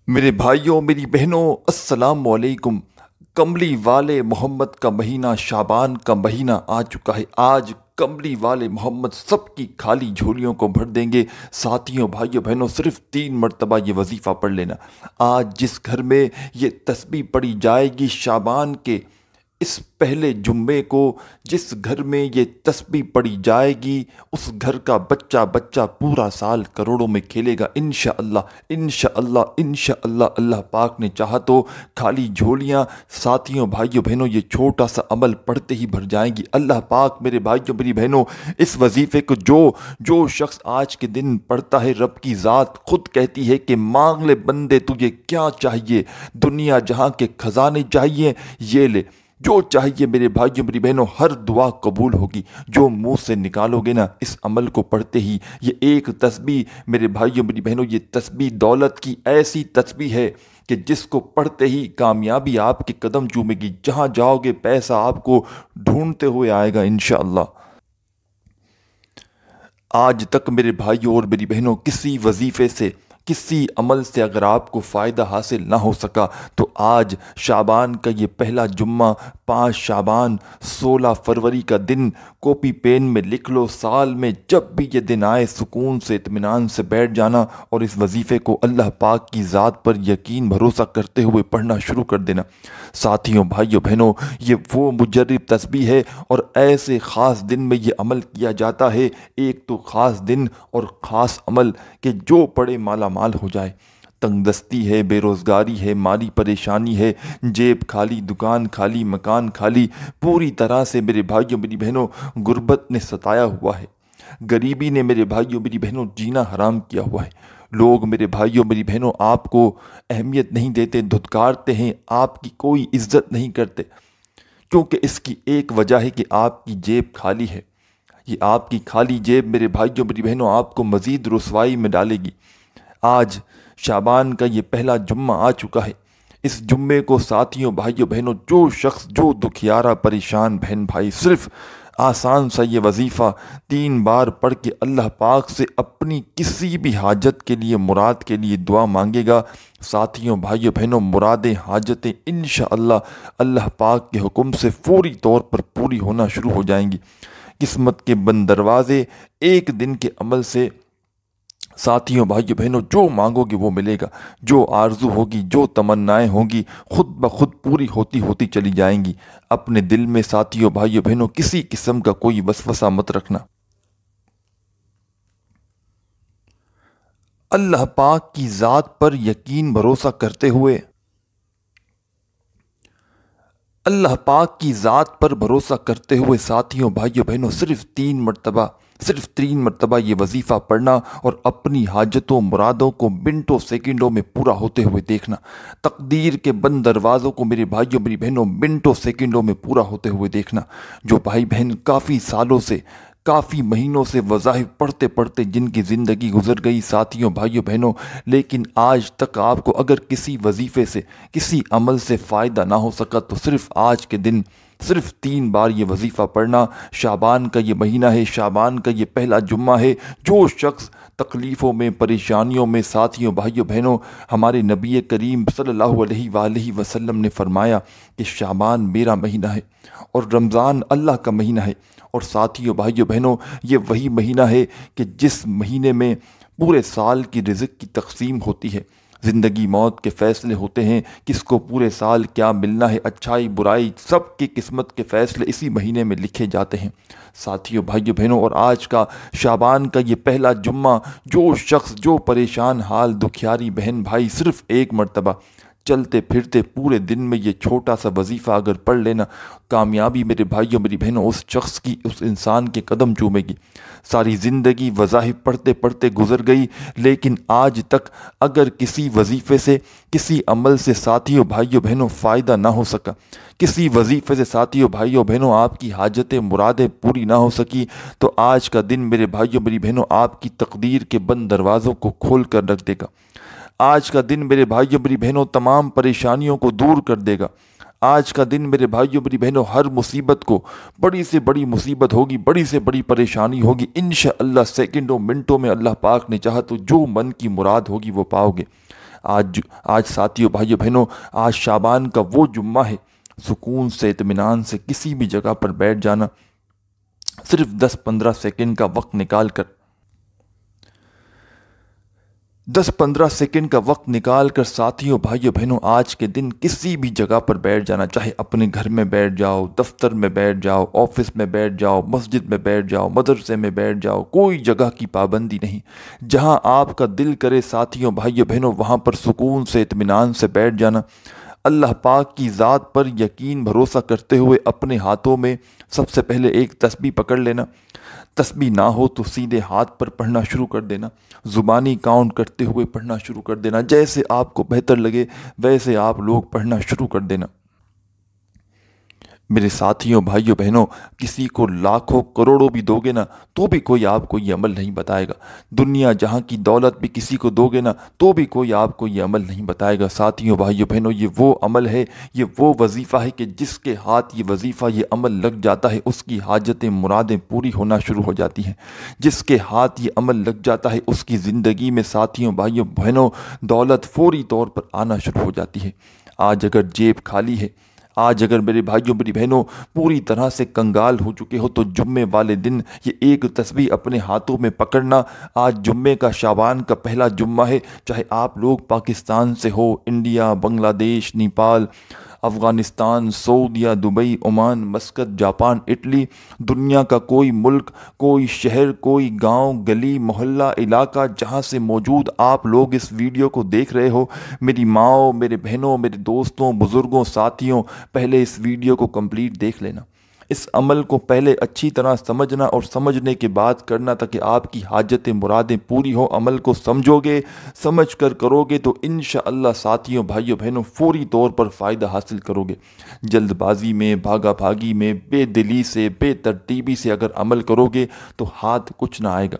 میرے بھائیوں میری بہنوں السلام علیکم۔ کملی والے محمد کا مہینہ شعبان کا مہینہ آ چکا ہے۔ آج کملی والے محمد سب کی خالی جھولیوں کو بھر دیں گے۔ ساتھیوں بھائیوں بہنوں صرف 3 مرتبہ یہ وظیفہ پڑھ لینا۔ آج جس گھر میں یہ تسبیح پڑھی جائے گی شعبان کے اس پہلے جمعے کو، جس گھر میں یہ تسبیح پڑھی جائے گی اس گھر کا بچہ بچہ پورا سال کروڑوں میں کھیلے گا انشاءاللہ انشاءاللہ انشاءاللہ۔ اللہ پاک نے چاہا تو خالی جھولیاں ساتھیوں بھائیوں بہنوں یہ چھوٹا سا عمل پڑھتے ہی بھر جائیں گی۔ اللہ پاک میرے بھائیوں میری بہنوں اس وظیفے کو جو شخص آج کے دن پڑھتا ہے، رب کی ذات خود کہتی ہے کہ مانگ لے بندے تجھے کیا چاہیے، دنیا جہاں کے خزانے چاہیے یہ لے، جو چاہیے میرے بھائیوں میری بہنوں ہر دعا قبول ہوگی جو منہ سے نکالو گے نا اس عمل کو پڑھتے ہی۔ یہ ایک تسبیح میرے بھائیوں میری بہنوں، یہ تسبیح دولت کی ایسی تسبیح ہے کہ جس کو پڑھتے ہی کامیابی آپ کے قدم چومے گی، جہاں جاؤ گے پیسہ آپ کو ڈھونڈتے ہوئے آئے گا انشاءاللہ۔ آج تک میرے بھائیوں اور میری بہنوں کسی وظیفے سے، کسی عمل سے اگر آپ کو فائدہ حاصل نہ ہو سکا تو آج شعبان کا یہ پہلا جمعہ 5 شعبان 16 فروری کا دن کاپی پین میں لکھ لو۔ سال میں جب بھی یہ دن آئے سکون سے اطمینان سے بیٹھ جانا اور اس وظیفے کو اللہ پاک کی ذات پر یقین بھروسہ کرتے ہوئے پڑھنا شروع کر دینا۔ ساتھیوں بھائیوں بہنوں یہ وہ مجرب تسبیح ہے اور ایسے خاص دن میں یہ عمل کیا جاتا ہے۔ ایک تو خاص دن اور خاص عمل کہ جو پڑھے مالا مال ہو جائے۔ تنگ دستی ہے، بے روزگاری ہے، مالی پریشانی ہے، جیب خالی، دکان خالی، مکان خالی، پوری طرح سے میرے بھائیوں میری بہنوں غربت نے ستایا ہوا ہے، غریبی نے میرے بھائیوں میری بہنوں جینا حرام کیا ہوا ہے۔ لوگ میرے بھائیوں میری بہنوں آپ کو اہمیت نہیں دیتے، دھتکارتے ہیں، آپ کی کوئی عزت نہیں کرتے، کیونکہ اس کی ایک وجہ ہے کہ آپ کی جیب خالی ہے۔ یہ آپ کی خالی جیب میرے بھائیوں میری بہنوں آپ کو مزید رسوائی میں ڈالے گی۔ آج شعبان کا یہ پہلا جمعہ آ چکا ہے۔ اس جمعے کو ساتھیوں بھائیوں بہنوں جو شخص جو دکھیارا پریشان بہن بھائی صرف آسان سا یہ وظیفہ 3 بار پڑھ کے اللہ پاک سے اپنی کسی بھی حاجت کے لیے مراد کے لیے دعا مانگے گا، ساتھیوں بھائیوں بہنوں مرادیں حاجتیں انشاءاللہ اللہ پاک کے حکم سے فوری طور پر پوری ہونا شروع ہو جائیں گی۔ قسمت کے بند دروازے ایک دن کے عمل سے ساتھیوں بھائیوں بہنوں جو مانگو گے وہ ملے گا، جو آرزو ہوگی، جو تمنائیں ہوں گی خود بخود پوری ہوتی ہوتی چلی جائیں گی۔ اپنے دل میں ساتھیوں بھائیوں بہنوں کسی قسم کا کوئی وسوسہ مت رکھنا۔ اللہ پاک کی ذات پر یقین بھروسہ کرتے ہوئے، اللہ پاک کی ذات پر بھروسہ کرتے ہوئے ساتھیوں بھائیوں بہنوں صرف 3 مرتبہ یہ وظیفہ پڑھنا اور اپنی حاجتوں مرادوں کو منٹوں سیکنڈوں میں پورا ہوتے ہوئے دیکھنا۔ تقدیر کے بند دروازوں کو میرے بھائیوں میری بہنوں منٹوں سیکنڈوں میں پورا ہوتے ہوئے دیکھنا۔ جو بھائی بہن کافی سالوں سے، کافی مہینوں سے وظائف پڑھتے پڑھتے جن کی زندگی گزر گئی ساتھیوں بھائیوں بہنوں، لیکن آج تک آپ کو اگر کسی وظیفے سے، کسی عمل سے فائدہ نہ ہو سکا تو صرف آج کے دن صرف 3 بار یہ وظیفہ پڑھنا۔ شعبان کا یہ مہینہ ہے، شعبان کا یہ پہلا جمعہ ہے۔ جو شخص تکلیفوں میں، پریشانیوں میں، ساتھیوں بھائیوں بہنوں ہمارے نبی کریم صلی اللہ علیہ وآلہ وسلم نے فرمایا کہ شعبان میرا مہینہ ہے اور رمضان اللہ کا مہینہ ہے، اور ساتھیوں بھائیوں بہنوں یہ وہی مہینہ ہے کہ جس مہینے میں پورے سال کی رزق کی تقسیم ہوتی ہے، زندگی موت کے فیصلے ہوتے ہیں، کس کو پورے سال کیا ملنا ہے، اچھائی برائی سب کی قسمت کے فیصلے اسی مہینے میں لکھے جاتے ہیں۔ ساتھیوں بھائیوں بہنوں اور آج کا شعبان کا یہ پہلا جمعہ جو شخص جو پریشان حال دکھیاری بہن بھائی صرف 1 مرتبہ چلتے پھرتے پورے دن میں یہ چھوٹا سا وظیفہ اگر پڑھ لینا، کامیابی میرے بھائیوں میری بہنوں اس شخص کی، اس انسان کے قدم چومے گی۔ ساری زندگی وظائف پڑھتے پڑھتے گزر گئی، لیکن آج تک اگر کسی وظیفے سے، کسی عمل سے ساتھیوں بھائیوں بہنوں فائدہ نہ ہو سکا، کسی وظیفے سے ساتھیوں بھائیوں بہنوں آپ کی حاجتیں مرادیں پوری نہ ہو سکی، تو آج کا دن میرے بھائیوں میری بہنوں آپ کی تقدیر کے بند دروازوں کو کھول کر رکھ دے گا۔ آج کا دن میرے بھائیوں میری بہنوں تمام پریشانیوں کو دور کر دے گا۔ آج کا دن میرے بھائیوں میری بہنوں ہر مصیبت کو، بڑی سے بڑی مصیبت ہوگی، بڑی سے بڑی پریشانی ہوگی، انشاءاللہ سیکنڈوں منٹوں میں اللہ پاک نے چاہا تو جو من کی مراد ہوگی وہ پاؤ گے۔ آج ساتھیوں بھائیو بہنوں، آج شعبان کا وہ جمعہ ہے، سکون سے اطمینان سے کسی بھی جگہ پر بیٹھ جانا، صرف 10-15 سیکنڈ کا وقت نکال کر 10-15 سیکنڈ کا وقت نکال کر ساتھیوں بھائیوں بہنوں آج کے دن کسی بھی جگہ پر بیٹھ جانا، چاہے اپنے گھر میں بیٹھ جاؤ، دفتر میں بیٹھ جاؤ، آفس میں بیٹھ جاؤ، مسجد میں بیٹھ جاؤ، مدرسے میں بیٹھ جاؤ، کوئی جگہ کی پابندی نہیں۔ جہاں آپ کا دل کرے ساتھیوں بھائیوں بہنوں وہاں پر سکون سے اطمینان سے بیٹھ جانا، اللہ پاک کی ذات پر یقین بھروسہ کرتے ہوئے اپنے ہاتھوں میں سب سے پہلے ایک تسبیح پکڑ لینا، تسبیح نہ ہو تو سیدھے ہاتھ پر پڑھنا شروع کر دینا، زبانی کاؤنٹ کرتے ہوئے پڑھنا شروع کر دینا، جیسے آپ کو بہتر لگے ویسے آپ لوگ پڑھنا شروع کر دینا۔ میرے ساتھیوں بھائیوں بہنوں، کسی کو لاکھوں کروڑوں بھی دو گے نا تو بھی کوئی آپ کو یہ عمل نہیں بتائے گا، دنیا جہاں کی دولت بھی کسی کو دو گے نا تو بھی کوئی آپ کو یہ عمل نہیں بتائے گا۔ ساتھیوں بھائیوں بہنوں، یہ وہ عمل ہے، یہ وہ وظیفہ ہے کہ جس کے ہاتھ یہ وظیفہ یہ عمل لگ جاتا ہے اس کی حاجتیں مرادیں پوری ہونا شروع ہو جاتی ہیں، جس کے ہاتھ یہ عمل لگ جاتا ہے اس کی زندگی میں ساتھیوں بھائیوں بہنوں دولت فوری طور پر آنا شروع ہو جاتی ہے۔ آج اگر جیب خالی ہے، آج اگر میرے بھائیوں میری بہنوں پوری طرح سے کنگال ہو چکے ہو تو جمعے والے دن یہ ایک تسبیح اپنے ہاتھوں میں پکڑنا، آج جمعے کا شعبان کا پہلا جمعہ ہے، چاہے آپ لوگ پاکستان سے ہو، انڈیا، بنگلہ دیش، نیپال، افغانستان، سعودیہ، Dubai, Oman, Muscat, Japan, Italy, دنیا کا کوئی ملک، کوئی شہر، کوئی گاؤں، گلی، محلہ، علاقہ جہاں سے موجود آپ لوگ اس ویڈیو کو دیکھ رہے ہو، میری ماؤں، میرے بہنوں، میرے دوستوں، بزرگوں، ساتھیوں، پہلے اس ویڈیو کو کمپلیٹ دیکھ لینا، اس عمل کو پہلے اچھی طرح سمجھنا اور سمجھنے کے بعد کرنا تاکہ آپ کی حاجتیں مرادیں پوری ہو۔ عمل کو سمجھو گے، سمجھ کر کرو گے تو انشاءاللہ ساتھیوں بھائیوں بہنوں فوری طور پر فائدہ حاصل کرو گے۔ جلد بازی میں، بھاگا بھاگی میں، بے دلی سے، بے ترتیبی سے اگر عمل کرو گے تو ہاتھ کچھ نہ آئے گا۔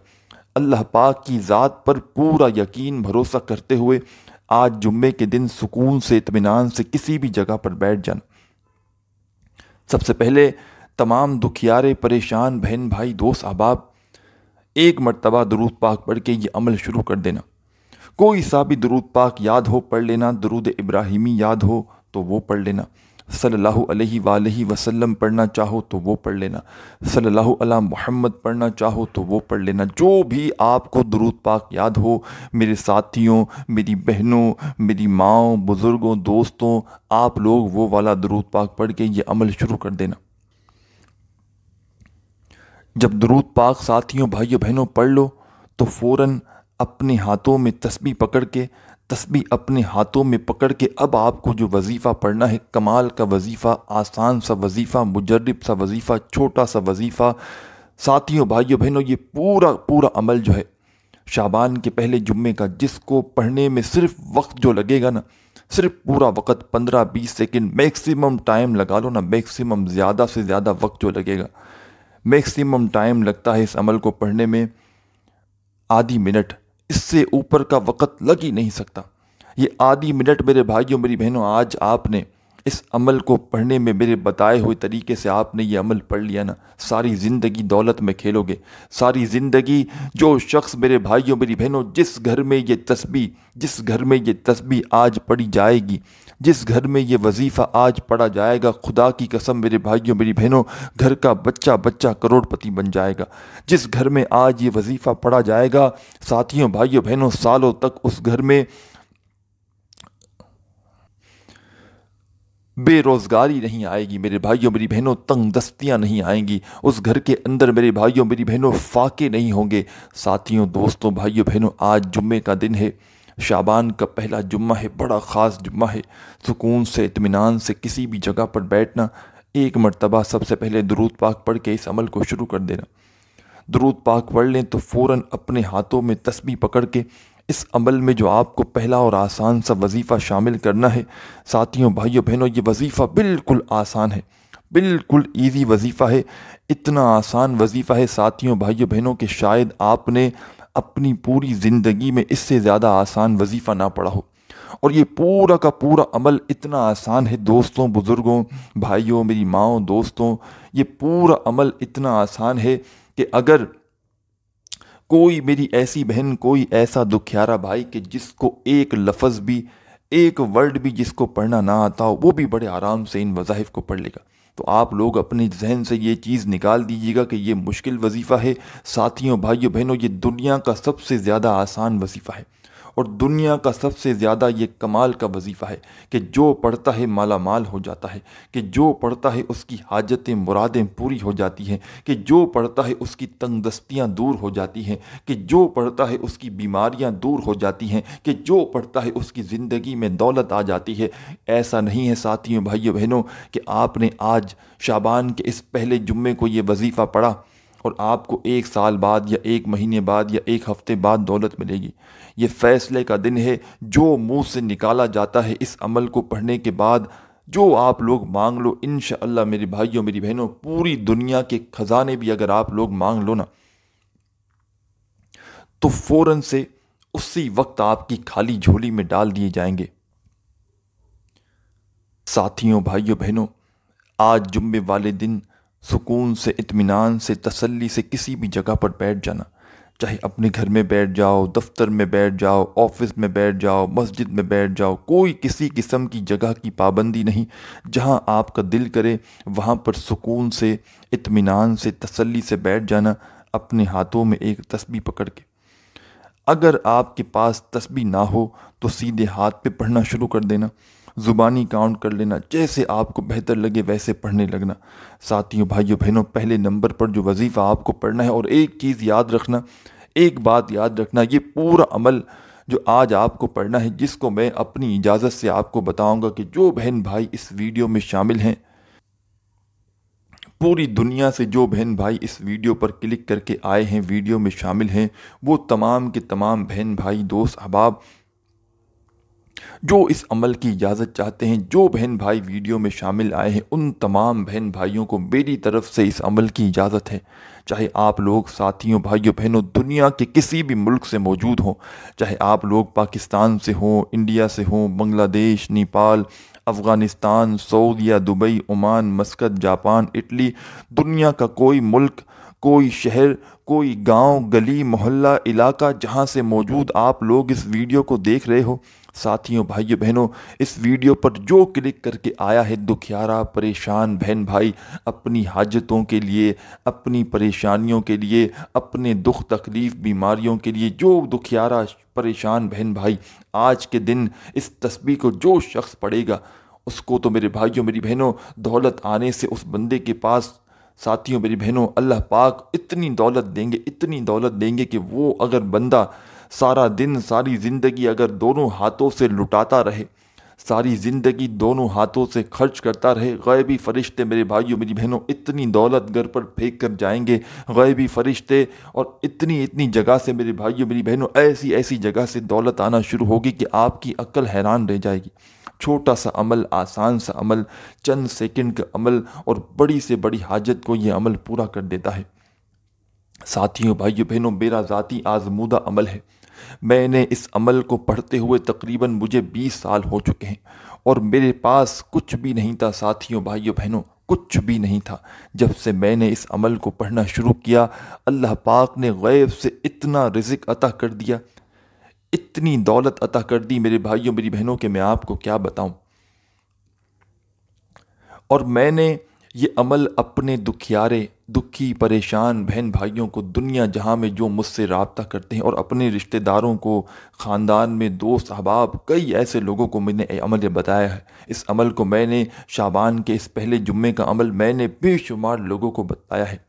اللہ پاک کی ذات پر پورا یقین بھروسہ کرتے ہوئے آج جمعے کے دن سکون سے اطمینان سے کسی بھی جگہ پر بیٹھ جانا۔ سب سے پہلے تمام دکھیارے پریشان بہن بھائی دوست احباب ایک مرتبہ درود پاک پڑھ کے یہ عمل شروع کر دینا۔ کوئی سا بھی درود پاک یاد ہو پڑھ لینا، درود ابراہیمی یاد ہو تو وہ پڑھ لینا، صلی اللہ علیہ وآلہ وسلم پڑھنا چاہو تو وہ پڑھ لینا، صلی اللہ علی محمد پڑھنا چاہو تو وہ پڑھ لینا، جو بھی آپ کو درود پاک یاد ہو۔ میرے ساتھیوں، میری بہنوں، میری ماؤں، بزرگوں، دوستوں، آپ لوگ وہ والا درود پاک پڑھ کے یہ عمل شروع کر دینا۔ جب درود پاک ساتھیوں بھائیوں بہنوں پڑھ لو تو فوراً اپنے ہاتھوں میں تسبیح پکڑ کے اب آپ کو جو وظیفہ پڑھنا ہے، کمال کا وظیفہ، آسان سا وظیفہ، مجرب سا وظیفہ، چھوٹا سا وظیفہ، ساتھیوں بھائیوں بہنوں یہ پورا عمل جو ہے شعبان کے پہلے جمعے کا، جس کو پڑھنے میں صرف وقت جو لگے گا نا، صرف پورا وقت 15-20 سیکنڈ میکسیمم ٹائم لگا لو نا، میکسیمم زیادہ سے زیادہ وقت جو لگے گا، میکسیمم ٹائم لگتا ہے اس عمل کو پڑھنے میں آدھی منٹ، اس سے اوپر کا وقت لگ ہی نہیں سکتا۔ یہ آدھی منٹ میرے بھائیوں میری بہنوں آج آپ نے اس عمل کو پڑھنے میں میرے بتائے ہوئے طریقے سے آپ نے یہ عمل پڑھ لیا نا، ساری زندگی دولت میں کھیلو گے، ساری زندگی جو شخص میرے بھائیوں میری بہنوں جس گھر میں یہ تسبیح آج پڑھی جائے گی، جس گھر میں یہ وظیفہ آج پڑھا جائے گا، خدا کی قسم میرے بھائیوں میری بہنوں گھر کا بچہ کروڑ پتی بن جائے گا۔ جس گھر میں آج یہ وظیفہ پڑھا جائے گا ساتھیوں بھائیوں بہنوں سالوں تک اس گھر میں بے روزگاری نہیں آئے گی میرے بھائیوں میری بہنوں، تنگ دستیاں نہیں آئیں گی اس گھر کے اندر میرے بھائیوں میری بہنوں، فاقے نہیں ہوں گے۔ ساتھیوں دوستوں بھائیوں بہنوں آج جمعے کا دن ہے، شعبان کا پہلا جمعہ ہے، بڑا خاص جمعہ ہے، سکون سے اطمینان سے کسی بھی جگہ پر بیٹھنا، ایک مرتبہ سب سے پہلے درود پاک پڑھ کے اس عمل کو شروع کر دینا۔ درود پاک پڑھ لیں تو فوراً اپنے ہاتھوں میں تسبیح پکڑ کے اس عمل میں جو آپ کو پہلا اور آسان سا وظیفہ شامل کرنا ہے، ساتھیوں بھائیوں بہنوں یہ وظیفہ بالکل آسان ہے، بالکل ایزی وظیفہ ہے، اتنا آسان وظیفہ ہے ساتھیوں بھائیوں بہنوں کہ شاید آپ نے اپنی پوری زندگی میں اس سے زیادہ آسان وظیفہ نہ پڑھا ہو۔ اور یہ پورا کا پورا عمل اتنا آسان ہے دوستوں، بزرگوں، بھائیوں، میری ماؤں، دوستوں، یہ پورا عمل اتنا آسان ہے کہ اگر کوئی میری ایسی بہن، کوئی ایسا دکھیارا بھائی کہ جس کو ایک لفظ بھی، ایک ورڈ بھی جس کو پڑھنا نہ آتا ہو، وہ بھی بڑے آرام سے ان وظائف کو پڑھ لے گا۔ تو آپ لوگ اپنے ذہن سے یہ چیز نکال دیجیے گا کہ یہ مشکل وظیفہ ہے۔ ساتھیوں، بھائیوں، بہنوں، یہ دنیا کا سب سے زیادہ آسان وظیفہ ہے، اور دنیا کا سب سے زیادہ یہ کمال کا وظیفہ ہے کہ جو پڑھتا ہے مالا مال ہو جاتا ہے، کہ جو پڑھتا ہے اس کی حاجتیں مرادیں پوری ہو جاتی ہیں، کہ جو پڑھتا ہے اس کی تنگ دستیاں دور ہو جاتی ہیں، کہ جو پڑھتا ہے اس کی بیماریاں دور ہو جاتی ہیں، کہ جو پڑھتا ہے اس کی زندگی میں دولت آ جاتی ہے۔ ایسا نہیں ہے ساتھیوں، بھائیوں، بہنوں کہ آپ نے آج شعبان کے اس پہلے جمعے کو یہ وظیفہ پڑھا اور آپ کو 1 سال بعد یا 1 مہینے بعد یا 1 ہفتے بعد دولت ملے گی۔ یہ فیصلے کا دن ہے۔ جو منہ سے نکالا جاتا ہے اس عمل کو پڑھنے کے بعد، جو آپ لوگ مانگ لو، انشاءاللہ میرے بھائیوں، میری بہنوں، پوری دنیا کے خزانے بھی اگر آپ لوگ مانگ لو نا، تو فوراً سے اسی وقت آپ کی خالی جھولی میں ڈال دیے جائیں گے۔ ساتھیوں، بھائیوں، بہنوں، آج جمعے والے دن سکون سے، اطمینان سے، تسلی سے کسی بھی جگہ پر بیٹھ جانا، چاہے اپنے گھر میں بیٹھ جاؤ، دفتر میں بیٹھ جاؤ، آفس میں بیٹھ جاؤ، مسجد میں بیٹھ جاؤ، کوئی کسی قسم کی جگہ کی پابندی نہیں۔ جہاں آپ کا دل کرے وہاں پر سکون سے، اطمینان سے، تسلی سے بیٹھ جانا، اپنے ہاتھوں میں ایک تسبیح پکڑ کے۔ اگر آپ کے پاس تسبیح نہ ہو تو سیدھے ہاتھ پہ پڑھنا شروع کر دینا، زبانی کاؤنٹ کر لینا، جیسے آپ کو بہتر لگے ویسے پڑھنے لگنا۔ ساتھیوں، بھائیوں، بہنوں، پہلے نمبر پر جو وظیفہ آپ کو پڑھنا ہے، اور ایک چیز یاد رکھنا، ایک بات یاد رکھنا، یہ پورا عمل جو آج آپ کو پڑھنا ہے، جس کو میں اپنی اجازت سے آپ کو بتاؤں گا کہ جو بہن بھائی اس ویڈیو میں شامل ہیں، پوری دنیا سے جو بہن بھائی اس ویڈیو پر کلک کر کے آئے ہیں، ویڈیو میں شامل ہیں، وہ تمام کے تمام بہن بھائی، دوست احباب جو اس عمل کی اجازت چاہتے ہیں، جو بہن بھائی ویڈیو میں شامل آئے ہیں، ان تمام بہن بھائیوں کو میری طرف سے اس عمل کی اجازت ہے۔ چاہے آپ لوگ، ساتھیوں، بھائیوں، بہنوں، دنیا کے کسی بھی ملک سے موجود ہوں، چاہے آپ لوگ پاکستان سے ہوں، انڈیا سے ہوں، بنگلہ دیش، نیپال، افغانستان، سعودیہ، Dubai, Oman, Muscat, Japan, Italy, دنیا کا کوئی ملک، کوئی شہر، کوئی گاؤں، گلی، محلہ، علاقہ، جہاں سے موجود آپ لوگ اس ویڈیو کو دیکھ رہے ہو، ساتھیوں، بھائیوں، بہنوں، اس ویڈیو پر جو کلک کر کے آیا ہے، دکھیارا، پریشان بہن بھائی، اپنی حاجتوں کے لیے، اپنی پریشانیوں کے لیے، اپنے دکھ تکلیف بیماریوں کے لیے، جو دکھیارا پریشان بہن بھائی آج کے دن اس تسبیح کو جو شخص پڑھے گا، اس کو تو میرے بھائیوں، میری بہنوں، دولت آنے سے اس بندے کے پاس، ساتھیوں، میری بہنوں، اللہ پاک اتنی دولت دیں گے، اتنی دولت دیں گے کہ وہ اگر بندہ سارا دن، ساری زندگی اگر دونوں ہاتھوں سے لٹاتا رہے، ساری زندگی دونوں ہاتھوں سے خرچ کرتا رہے، غیبی فرشتے میرے بھائیوں، میری بہنوں، اتنی دولت گھر پر پھینک کر جائیں گے غیبی فرشتے، اور اتنی جگہ سے میرے بھائیوں، میری بہنوں، ایسی جگہ سے دولت آنا شروع ہوگی کہ آپ کی عقل حیران رہ جائے گی۔ چھوٹا سا عمل، آسان سا عمل، چند سیکنڈ کا عمل، اور بڑی سے بڑی حاجت کو یہ عمل پورا کر دیتا ہے۔ ساتھیوں، بھائیوں، بہنوں، میرا ذاتی آزمودہ عمل ہے۔ میں نے اس عمل کو پڑھتے ہوئے تقریباً مجھے 20 سال ہو چکے ہیں، اور میرے پاس کچھ بھی نہیں تھا ساتھیوں، بھائیوں، بہنوں، کچھ بھی نہیں تھا۔ جب سے میں نے اس عمل کو پڑھنا شروع کیا، اللہ پاک نے غیب سے اتنا رزق عطا کر دیا، اتنی دولت عطا کر دی میرے بھائیوں، میری بہنوں، کہ میں آپ کو کیا بتاؤں۔ اور میں نے یہ عمل اپنے دکھیارے، دکھی، پریشان بہن بھائیوں کو، دنیا جہاں میں جو مجھ سے رابطہ کرتے ہیں، اور اپنے رشتہ داروں کو، خاندان میں دوست احباب، کئی ایسے لوگوں کو میں نے یہ عمل بتایا ہے۔ اس عمل کو میں نے، شعبان کے اس پہلے جمعے کا عمل میں نے بے شمار لوگوں کو بتایا ہے۔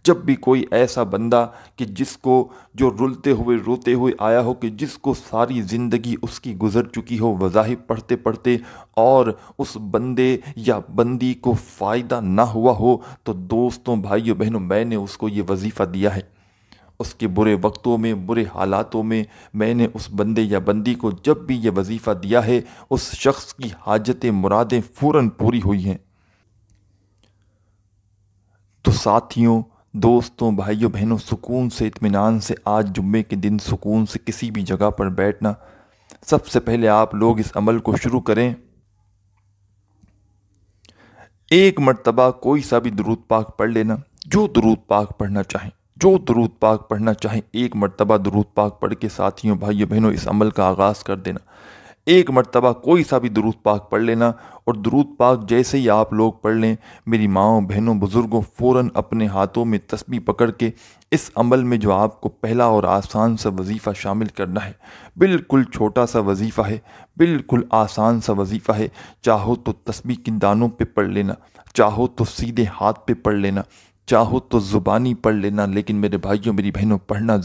جب بھی کوئی ایسا بندہ کہ جس کو، جو رلتے ہوئے، روتے ہوئے آیا ہو، کہ جس کو ساری زندگی اس کی گزر چکی ہو وظائف پڑھتے پڑھتے، اور اس بندے یا بندی کو فائدہ نہ ہوا ہو، تو دوستوں، بھائیوں، بہنوں، میں نے اس کو یہ وظیفہ دیا ہے۔ اس کے برے وقتوں میں، برے حالاتوں میں، میں نے اس بندے یا بندی کو جب بھی یہ وظیفہ دیا ہے، اس شخص کی حاجتیں، مرادیں فوراً پوری ہوئی ہیں۔ تو ساتھیوں، دوستوں، بھائیوں، بہنوں، سکون سے، اطمینان سے آج جمعے کے دن سکون سے کسی بھی جگہ پر بیٹھنا۔ سب سے پہلے آپ لوگ اس عمل کو شروع کریں۔ ایک مرتبہ کوئی سا بھی درود پاک پڑھ لینا، جو درود پاک پڑھنا چاہیں، جو درود پاک پڑھنا چاہیں ایک مرتبہ درود پاک پڑھ کے ساتھیوں بھائیوں بہنوں اس عمل کا آغاز کر دینا۔ ایک مرتبہ کوئی سا بھی درود پاک پڑھ لینا، اور درود پاک جیسے ہی آپ لوگ پڑھ لیں، میری ماؤں بہنوں بزرگوں فوراً اپنے ہاتھوں میں تسبیح پکڑ کے اس عمل میں جو آپ کو پہلا اور آسان سا وظیفہ شامل کرنا ہے، بالکل چھوٹا سا وظیفہ ہے، بالکل آسان سا وظیفہ ہے۔ چاہو تو تسبیح کے دانوں پہ پڑھ لینا، چاہو تو سیدھے ہاتھ پہ پڑھ لینا، چاہو تو زبانی پڑھ لینا، لیکن میرے بھائیوں میری بہنوں پڑھنا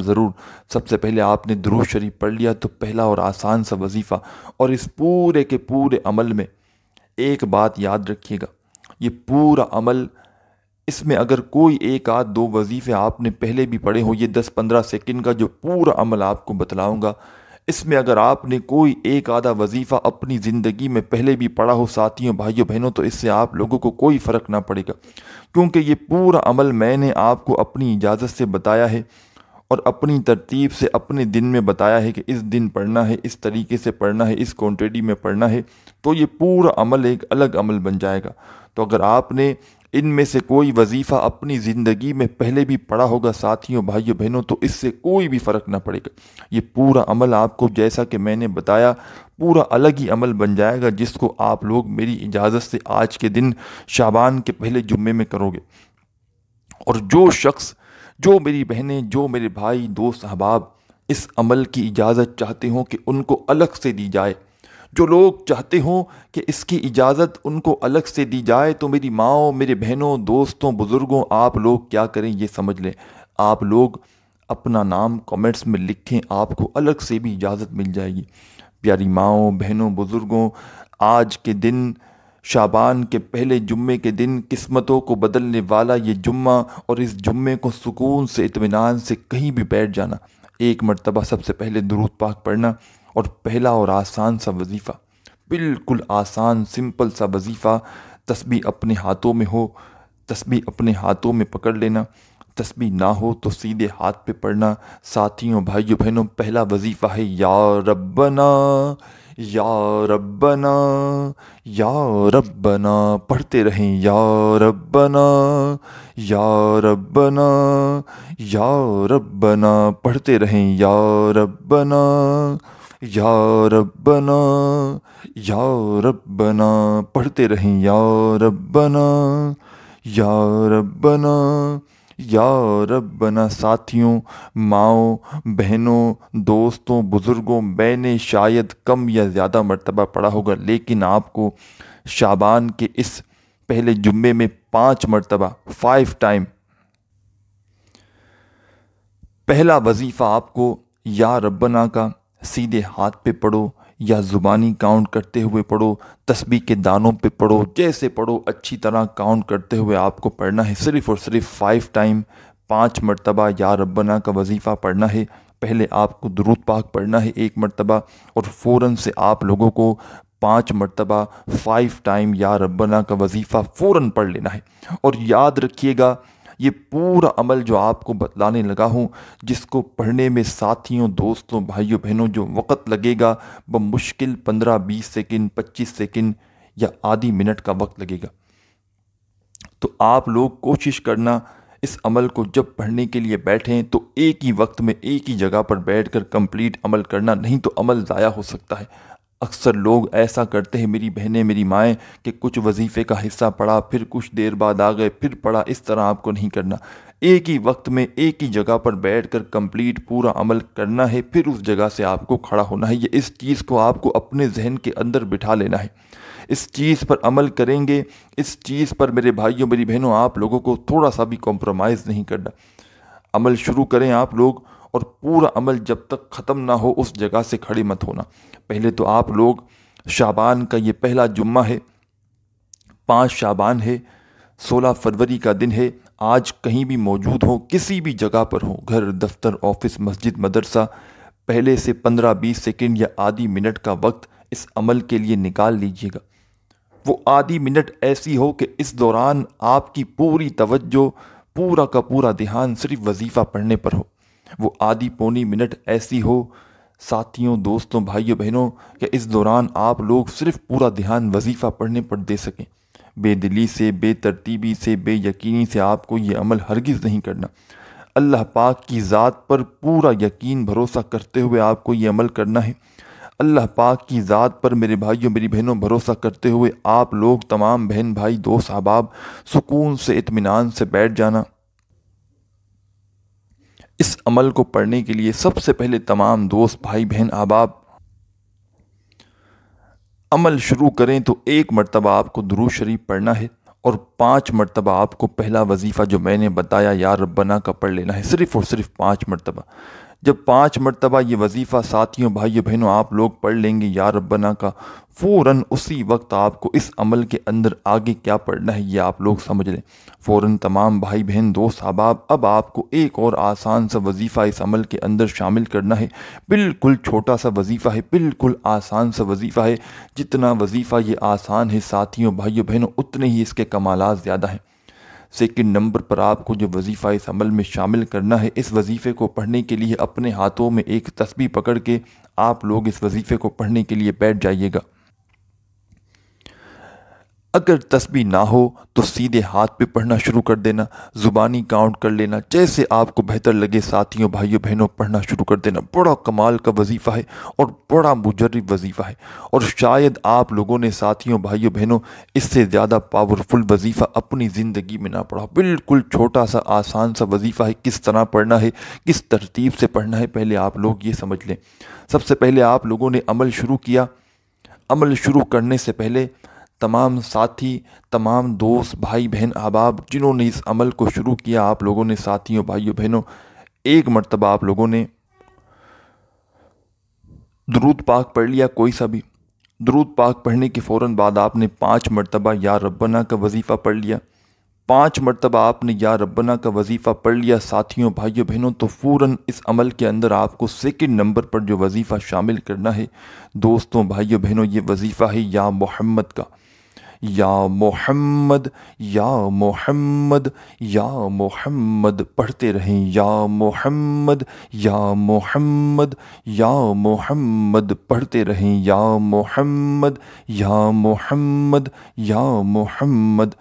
ضرور۔ سب سے پہلے آپ نے درود شریف پڑھ لیا تو پہلا اور آسان سا وظیفہ، اور اس پورے کے پورے عمل میں ایک بات یاد رکھیے گا، یہ پورا عمل، اس میں اگر کوئی ایک آدھ دو وظیفے آپ نے پہلے بھی پڑھے ہوں، یہ 10-15 سیکنڈ کا جو پورا عمل آپ کو بتلاؤں گا، اس میں اگر آپ نے کوئی ایک آدھا وظیفہ اپنی زندگی میں پہلے بھی پڑھا ہو ساتھیوں بھائیوں بہنوں، تو اس سے آپ لوگوں کو کوئی فرق نہ پڑے گا، کیونکہ یہ پورا عمل میں نے آپ کو اپنی اجازت سے بتایا ہے اور اپنی ترتیب سے اپنے دن میں بتایا ہے کہ اس دن پڑھنا ہے، اس طریقے سے پڑھنا ہے، اس کوانٹٹی میں پڑھنا ہے، تو یہ پورا عمل ایک الگ عمل بن جائے گا۔ تو اگر آپ نے ان میں سے کوئی وظیفہ اپنی زندگی میں پہلے بھی پڑھا ہوگا ساتھیوں بھائیوں بہنوں، تو اس سے کوئی بھی فرق نہ پڑے گا۔ یہ پورا عمل آپ کو جیسا کہ میں نے بتایا پورا الگ ہی عمل بن جائے گا، جس کو آپ لوگ میری اجازت سے آج کے دن شعبان کے پہلے جمعے میں کرو گے۔ اور جو شخص، جو میری بہنیں، جو میرے بھائی دوست احباب اس عمل کی اجازت چاہتے ہوں کہ ان کو الگ سے دی جائے، جو لوگ چاہتے ہوں کہ اس کی اجازت ان کو الگ سے دی جائے، تو میری ماؤں، میرے بہنوں، دوستوں، بزرگوں، آپ لوگ کیا کریں یہ سمجھ لیں، آپ لوگ اپنا نام کامنٹس میں لکھیں، آپ کو الگ سے بھی اجازت مل جائے گی۔ پیاری ماؤں، بہنوں، بزرگوں، آج کے دن شعبان کے پہلے جمعے کے دن قسمتوں کو بدلنے والا یہ جمعہ، اور اس جمعے کو سکون سے اطمینان سے کہیں بھی بیٹھ جانا، ایک مرتبہ سب سے پہلے درود پاک پڑھنا، اور پہلا اور آسان سا وظیفہ، بالکل آسان سمپل سا وظیفہ، تسبیح اپنے ہاتھوں میں ہو، تسبیح اپنے ہاتھوں میں پکڑ لینا، تسبیح نہ ہو تو سیدھے ہاتھ پہ پڑھنا۔ ساتھیوں بھائیوں بہنوں پہلا وظیفہ ہے یا ربنا یا ربنا یا ربنا، پڑھتے رہیں یا ربنا یا ربنا یا ربنا، پڑھتے رہیں یا ربنا یا ربنا یا ربنا، پڑھتے رہیں یا ربنا یا ربنا یا ربنا۔ ساتھیوں، ماؤں، بہنوں، دوستوں، بزرگوں، میں نے شاید کم یا زیادہ مرتبہ پڑھا ہوگا، لیکن آپ کو شعبان کے اس پہلے جمعے میں 5 مرتبہ 5 ٹائم پہلا وظیفہ آپ کو یا ربنا کا سیدھے ہاتھ پہ پڑھو یا زبانی کاؤنٹ کرتے ہوئے پڑھو، تسبیح کے دانوں پہ پڑھو، جیسے پڑھو اچھی طرح کاؤنٹ کرتے ہوئے آپ کو پڑھنا ہے، صرف اور صرف 5 ٹائم 5 مرتبہ یا ربنا کا وظیفہ پڑھنا ہے۔ پہلے آپ کو درود پاک پڑھنا ہے 1 مرتبہ، اور فوراً سے آپ لوگوں کو 5 مرتبہ 5 ٹائم یا ربنا کا وظیفہ فوراً پڑھ لینا ہے۔ اور یاد رکھیے گا، یہ پورا عمل جو آپ کو بتلانے لگا ہوں، جس کو پڑھنے میں ساتھیوں، دوستوں، بھائیوں بہنوں جو وقت لگے گا، بمشکل 15-20 سیکنڈ، 25 سیکنڈ یا آدھی منٹ کا وقت لگے گا۔ تو آپ لوگ کوشش کرنا اس عمل کو جب پڑھنے کے لیے بیٹھیں تو ایک ہی وقت میں ایک ہی جگہ پر بیٹھ کر کمپلیٹ عمل کرنا، نہیں تو عمل ضائع ہو سکتا ہے۔ اکثر لوگ ایسا کرتے ہیں میری بہنیں، میری مائیں، کہ کچھ وظیفے کا حصہ پڑھا، پھر کچھ دیر بعد آ گئے، پھر پڑھا۔ اس طرح آپ کو نہیں کرنا، ایک ہی وقت میں ایک ہی جگہ پر بیٹھ کر کمپلیٹ پورا عمل کرنا ہے، پھر اس جگہ سے آپ کو کھڑا ہونا ہے۔ یہ اس چیز کو آپ کو اپنے ذہن کے اندر بٹھا لینا ہے، اس چیز پر عمل کریں گے، اس چیز پر میرے بھائیوں میری بہنوں آپ لوگوں کو تھوڑا سا بھی کمپرومائز نہیں کرنا۔ عمل شروع کریں آپ لوگ، اور پورا عمل جب تک ختم نہ ہو اس جگہ سے کھڑے مت ہونا۔ پہلے تو آپ لوگ شعبان کا یہ پہلا جمعہ ہے، 5 شعبان ہے، 16 فروری کا دن ہے۔ آج کہیں بھی موجود ہو، کسی بھی جگہ پر ہو، گھر، دفتر، آفس، مسجد، مدرسہ، پہلے سے 15-20 سیکنڈ یا آدھی منٹ کا وقت اس عمل کے لیے نکال لیجئے گا۔ وہ آدھی منٹ ایسی ہو کہ اس دوران آپ کی پوری توجہ، پورا کا پورا دھیان صرف وظیفہ پڑھنے پر ہو۔ وہ آدھی پونی منٹ ایسی ہو ساتھیوں، دوستوں، بھائیوں بہنوں، کہ اس دوران آپ لوگ صرف پورا دھیان وظیفہ پڑھنے پر دے سکیں۔ بے دلی سے، بے ترتیبی سے، بے یقینی سے آپ کو یہ عمل ہرگز نہیں کرنا۔ اللہ پاک کی ذات پر پورا یقین بھروسہ کرتے ہوئے آپ کو یہ عمل کرنا ہے۔ اللہ پاک کی ذات پر میرے بھائیوں میری بہنوں بھروسہ کرتے ہوئے آپ لوگ تمام بہن بھائی دوست احباب سکون سے اطمینان سے بیٹھ جانا۔ اس عمل کو پڑھنے کے لیے سب سے پہلے تمام دوست بھائی بہن احباب عمل شروع کریں تو 1 مرتبہ آپ کو درود شریف پڑھنا ہے اور 5 مرتبہ آپ کو پہلا وظیفہ جو میں نے بتایا یا ربنا کا پڑھ لینا ہے، صرف اور صرف 5 مرتبہ۔ جب 5 مرتبہ یہ وظیفہ ساتھیوں بھائیوں بہنوں آپ لوگ پڑھ لیں گے یا ربنا کا، فوراً اسی وقت آپ کو اس عمل کے اندر آگے کیا پڑھنا ہے یہ آپ لوگ سمجھ لیں۔ فوراً تمام بھائی بہن دوست احباب اب آپ کو ایک اور آسان سا وظیفہ اس عمل کے اندر شامل کرنا ہے۔ بالکل چھوٹا سا وظیفہ ہے، بالکل آسان سا وظیفہ ہے۔ جتنا وظیفہ یہ آسان ہے ساتھیوں بھائیوں بہنوں اتنے ہی اس کے کمالات زیادہ ہیں۔ سیکنڈ نمبر پر آپ کو جو وظیفہ اس عمل میں شامل کرنا ہے، اس وظیفے کو پڑھنے کے لیے اپنے ہاتھوں میں ایک تسبیح پکڑ کے آپ لوگ اس وظیفے کو پڑھنے کے لیے بیٹھ جائیے گا۔ اگر تسبیح نہ ہو تو سیدھے ہاتھ پہ پڑھنا شروع کر دینا، زبانی کاؤنٹ کر لینا، جیسے آپ کو بہتر لگے ساتھیوں بھائیوں بہنوں پڑھنا شروع کر دینا۔ بڑا کمال کا وظیفہ ہے اور بڑا مجرب وظیفہ ہے، اور شاید آپ لوگوں نے ساتھیوں بھائیوں بہنوں اس سے زیادہ پاورفل وظیفہ اپنی زندگی میں نہ پڑھا۔ بالکل چھوٹا سا آسان سا وظیفہ ہے، کس طرح پڑھنا ہے، کس ترتیب سے پڑھنا ہے، پہلے آپ لوگ یہ سمجھ لیں۔ سب سے پہلے آپ لوگوں نے عمل شروع کیا۔ عمل شروع کرنے سے پہلے تمام ساتھی، تمام دوست بھائی بہن احباب جنہوں نے اس عمل کو شروع کیا، آپ لوگوں نے ساتھیوں بھائیوں بہنوں 1 مرتبہ آپ لوگوں نے درود پاک پڑھ لیا، کوئی سا بھی۔ درود پاک پڑھنے کے فوراً بعد آپ نے 5 مرتبہ یا ربنا کا وظیفہ پڑھ لیا۔ 5 مرتبہ آپ نے یا ربنا کا وظیفہ پڑھ لیا ساتھیوں بھائیوں بہنوں، تو فوراً اس عمل کے اندر آپ کو سیکنڈ نمبر پر جو وظیفہ شامل کرنا ہے دوستوں بھائیوں بہنوں، یہ وظیفہ ہے یا محمد کا۔ یا محمد، یا محمد، یا محمد پڑھتے رہیں۔ یا محمد، یا محمد، یا محمد پڑھتے رہیں۔ یا محمد، یا محمد، یا محمد۔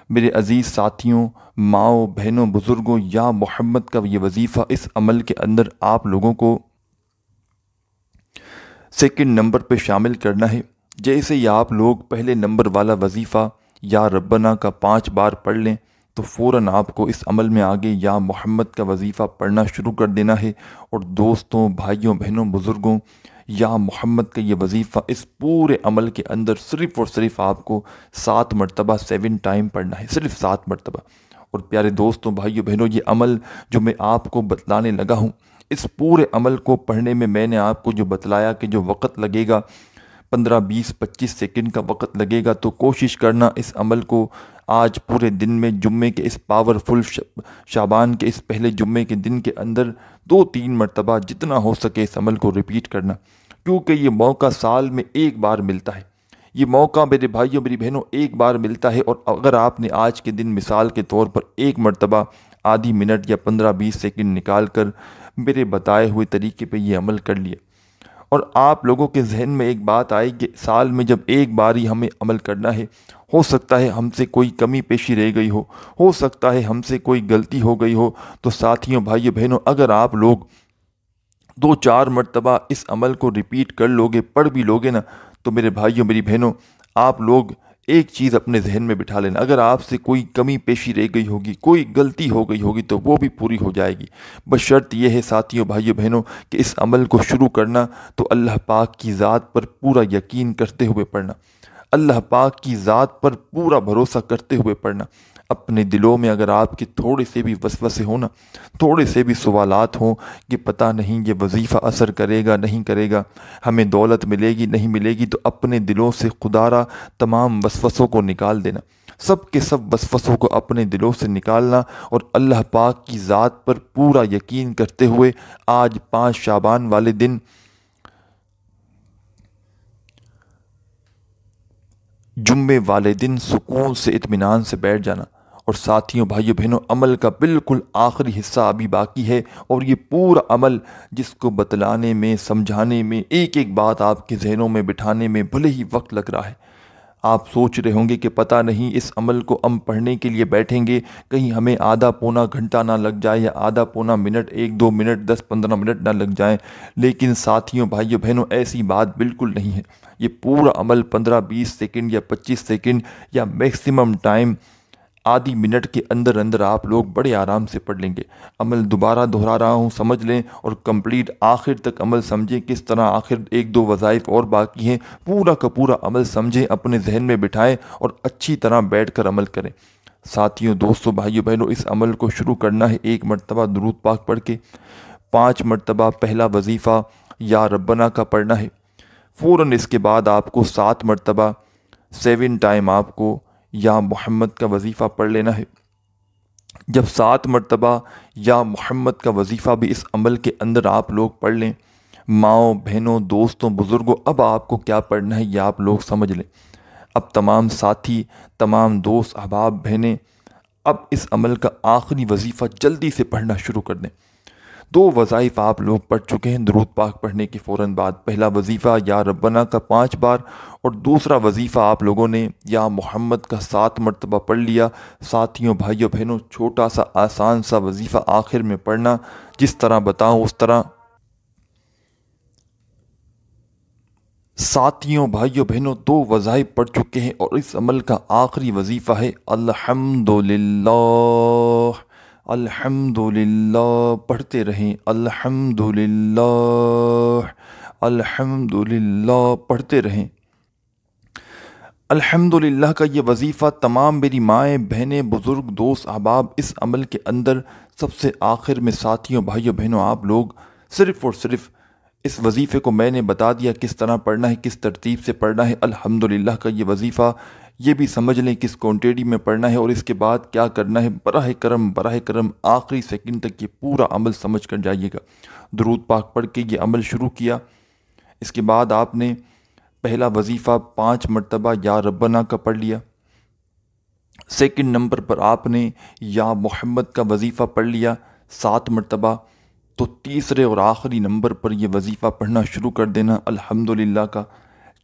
میرے عزیز ساتھیوں، ماؤں بہنوں بزرگوں، یا محمد کا یہ وظیفہ اس عمل کے اندر آپ لوگوں کو سیکنڈ نمبر پہ شامل کرنا ہے۔ جیسے ہی آپ لوگ پہلے نمبر والا وظیفہ یا ربنا کا 5 بار پڑھ لیں تو فوراً آپ کو اس عمل میں آگے یا محمد کا وظیفہ پڑھنا شروع کر دینا ہے۔ اور دوستوں بھائیوں بہنوں بزرگوں، یا محمد کا یہ وظیفہ اس پورے عمل کے اندر صرف اور صرف آپ کو 7 مرتبہ 7 ٹائم پڑھنا ہے، صرف 7 مرتبہ۔ اور پیارے دوستوں بھائیوں بہنوں، یہ عمل جو میں آپ کو بتلانے لگا ہوں، اس پورے عمل کو پڑھنے میں نے آپ کو جو بتلایا کہ جو وقت لگے گا 15 20 25 سیکنڈ کا وقت لگے گا، تو کوشش کرنا اس عمل کو آج پورے دن میں جمعے کے اس پاورفل شعبان کے اس پہلے جمعے کے دن کے اندر 2-3 مرتبہ جتنا ہو سکے اس عمل کو ریپیٹ کرنا، کیونکہ یہ موقع سال میں 1 بار ملتا ہے۔ یہ موقع میرے بھائیوں میری بہنوں 1 بار ملتا ہے، اور اگر آپ نے آج کے دن مثال کے طور پر 1 مرتبہ آدھی منٹ یا 15-20 سیکنڈ نکال کر میرے بتائے ہوئے طریقے پہ یہ عمل کر لیا، اور آپ لوگوں کے ذہن میں ایک بات آئی کہ سال میں جب 1 بار ہی ہمیں عمل کرنا ہے، ہو سکتا ہے ہم سے کوئی کمی پیشی رہ گئی ہو سکتا ہے ہم سے کوئی غلطی ہو گئی ہو، تو ساتھیوں بھائیوں بہنوں اگر آپ لوگ 2-4 مرتبہ اس عمل کو ریپیٹ کر لوگے، پڑھ بھی لوگے نا، تو میرے بھائیوں میری بہنوں آپ لوگ ایک چیز اپنے ذہن میں بٹھا لینا، اگر آپ سے کوئی کمی پیشی رہ گئی ہوگی، کوئی غلطی ہو گئی ہوگی، تو وہ بھی پوری ہو جائے گی۔ بس شرط یہ ہے ساتھیوں بھائیوں بہنوں کہ اس عمل کو شروع کرنا تو اللہ پاک کی ذات پر پورا یقین کرتے ہوئے پڑھنا، اللہ پاک کی ذات پر پورا بھروسہ کرتے ہوئے پڑھنا۔ اپنے دلوں میں اگر آپ کے تھوڑے سے بھی وسوسے ہوں نا، تھوڑے سے بھی سوالات ہوں کہ پتہ نہیں یہ وظیفہ اثر کرے گا نہیں کرے گا، ہمیں دولت ملے گی نہیں ملے گی، تو اپنے دلوں سے خدا را تمام وسوسوں کو نکال دینا، سب کے سب وسوسوں کو اپنے دلوں سے نکالنا، اور اللہ پاک کی ذات پر پورا یقین کرتے ہوئے آج 5 شعبان والے دن جمعے والے دن سکون سے اطمینان سے بیٹھ جانا۔ اور ساتھیوں بھائیوں بہنوں، عمل کا بالکل آخری حصہ ابھی باقی ہے، اور یہ پورا عمل جس کو بتلانے میں، سمجھانے میں، ایک ایک بات آپ کے ذہنوں میں بٹھانے میں بھلے ہی وقت لگ رہا ہے، آپ سوچ رہے ہوں گے کہ پتہ نہیں اس عمل کو ہم پڑھنے کے لیے بیٹھیں گے کہیں ہمیں آدھا پونا گھنٹہ نہ لگ جائے یا آدھا پونا منٹ 1-2 منٹ 10-15 منٹ نہ لگ جائیں، لیکن ساتھیوں بھائیوں بہنوں ایسی بات بالکل نہیں ہے۔ یہ پورا عمل 15-20 سیکنڈ یا 25 سیکنڈ یا میکسیمم ٹائم آدھی منٹ کے اندر اندر آپ لوگ بڑے آرام سے پڑھ لیں گے۔ عمل دوبارہ دہرا رہا ہوں، سمجھ لیں اور کمپلیٹ آخر تک عمل سمجھیں، کس طرح آخر 1-2 وظائف اور باقی ہیں، پورا کا پورا عمل سمجھیں، اپنے ذہن میں بٹھائیں اور اچھی طرح بیٹھ کر عمل کریں۔ ساتھیوں دوستوں بھائیوں بہنوں، اس عمل کو شروع کرنا ہے 1 مرتبہ درود پاک پڑھ کے، 5 مرتبہ پہلا وظیفہ یا ربنا کا پڑھنا ہے، فوراً اس کے بعد آپ کو 7 مرتبہ 7 ٹائم آپ کو یا محمد کا وظیفہ پڑھ لینا ہے۔ جب 7 مرتبہ یا محمد کا وظیفہ بھی اس عمل کے اندر آپ لوگ پڑھ لیں، ماؤں بہنوں دوستوں بزرگوں، اب آپ کو کیا پڑھنا ہے یہ آپ لوگ سمجھ لیں۔ اب تمام ساتھی، تمام دوست احباب بہنیں، اب اس عمل کا آخری وظیفہ جلدی سے پڑھنا شروع کر دیں۔ 2 وظائف آپ لوگ پڑھ چکے ہیں درود پاک پڑھنے کے فوراً بعد، پہلا وظیفہ یا ربنا کا 5 بار اور دوسرا وظیفہ آپ لوگوں نے یا محمد کا 7 مرتبہ پڑھ لیا۔ ساتھیوں بھائیوں بہنوں، چھوٹا سا آسان سا وظیفہ آخر میں پڑھنا، جس طرح بتاؤں اس طرح۔ ساتھیوں بھائیوں بہنوں، 2 وظائف پڑھ چکے ہیں اور اس عمل کا آخری وظیفہ ہے الحمدللہ۔ الحمدللہ پڑھتے رہیں، الحمدللہ الحمدللہ پڑھتے رہیں۔ الحمدللہ کا یہ وظیفہ تمام میری مائیں بہنیں بزرگ دوست احباب، اس عمل کے اندر سب سے آخر میں ساتھیوں بھائیوں بہنوں آپ لوگ صرف اور صرف اس وظیفے کو میں نے بتا دیا کس طرح پڑھنا ہے، کس ترتیب سے پڑھنا ہے۔ الحمدللہ کا یہ وظیفہ یہ بھی سمجھ لیں کس کوانٹیٹی میں پڑھنا ہے اور اس کے بعد کیا کرنا ہے۔ براہ کرم آخری سیکنڈ تک یہ پورا عمل سمجھ کر جائیے گا۔ درود پاک پڑھ کے یہ عمل شروع کیا، اس کے بعد آپ نے پہلا وظیفہ 5 مرتبہ یا ربنا کا پڑھ لیا، سیکنڈ نمبر پر آپ نے یا محمد کا وظیفہ پڑھ لیا 7 مرتبہ، تو تیسرے اور آخری نمبر پر یہ وظیفہ پڑھنا شروع کر دینا الحمدللہ کا۔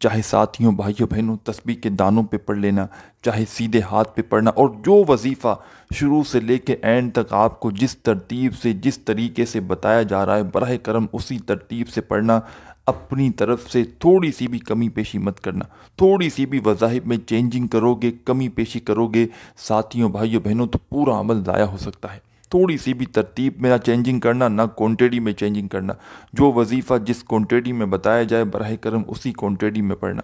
چاہے ساتھیوں بھائیوں بہنوں تسبیح کے دانوں پہ پڑھ لینا، چاہے سیدھے ہاتھ پہ پڑھنا، اور جو وظیفہ شروع سے لے کے اینڈ تک آپ کو جس ترتیب سے جس طریقے سے بتایا جا رہا ہے براہ کرم اسی ترتیب سے پڑھنا۔ اپنی طرف سے تھوڑی سی بھی کمی پیشی مت کرنا، تھوڑی سی بھی وظائف میں چینجنگ کرو گے، کمی پیشی کرو گے ساتھیوں بھائیوں بہنوں تو پورا عمل ضائع ہو سکتا ہے۔ تھوڑی سی بھی ترتیب میں نہ چینجنگ کرنا، نہ کوانٹیٹی میں چینجنگ کرنا، جو وظیفہ جس کوانٹیٹی میں بتایا جائے براہ کرم اسی کوانٹیٹی میں پڑھنا۔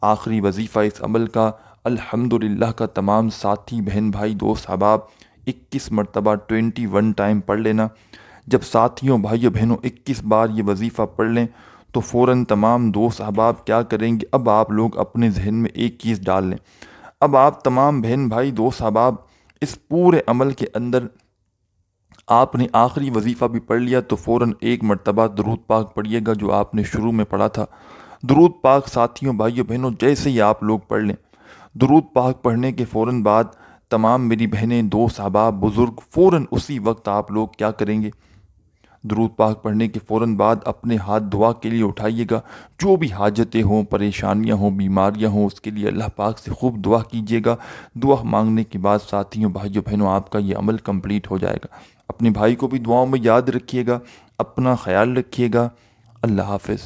آخری وظیفہ اس عمل کا الحمدللہ کا تمام ساتھی بہن بھائی دوست احباب 21 مرتبہ 21 ٹائم پڑھ لینا۔ جب ساتھیوں بھائیوں بہنوں 21 بار یہ وظیفہ پڑھ لیں تو فوراً تمام دوست احباب کیا کریں گے، اب آپ لوگ اپنے ذہن میں ایک چیز ڈال لیں۔ اب آپ تمام بہن بھائی دوست احباب اس پورے عمل کے اندر آپ نے آخری وظیفہ بھی پڑھ لیا تو فوراً 1 مرتبہ درود پاک پڑھیے گا جو آپ نے شروع میں پڑھا تھا۔ درود پاک ساتھیوں بھائیوں بہنوں جیسے ہی آپ لوگ پڑھ لیں، درود پاک پڑھنے کے فوراً بعد تمام میری بہنیں دوست احباب بزرگ فوراً اسی وقت آپ لوگ کیا کریں گے، درود پاک پڑھنے کے فوراً بعد اپنے ہاتھ دعا کے لیے اٹھائیے گا، جو بھی حاجتیں ہوں، پریشانیاں ہوں، بیماریاں ہوں، اس کے لیے اللہ پاک سے خوب دعا کیجیے گا۔ دعا مانگنے کے بعد ساتھیوں بھائیوں بہنوں آپ کا یہ عمل کمپلیٹ ہو جائے گا۔ اپنے بھائی کو بھی دعاؤں میں یاد رکھیے گا، اپنا خیال رکھیے گا۔ اللہ حافظ۔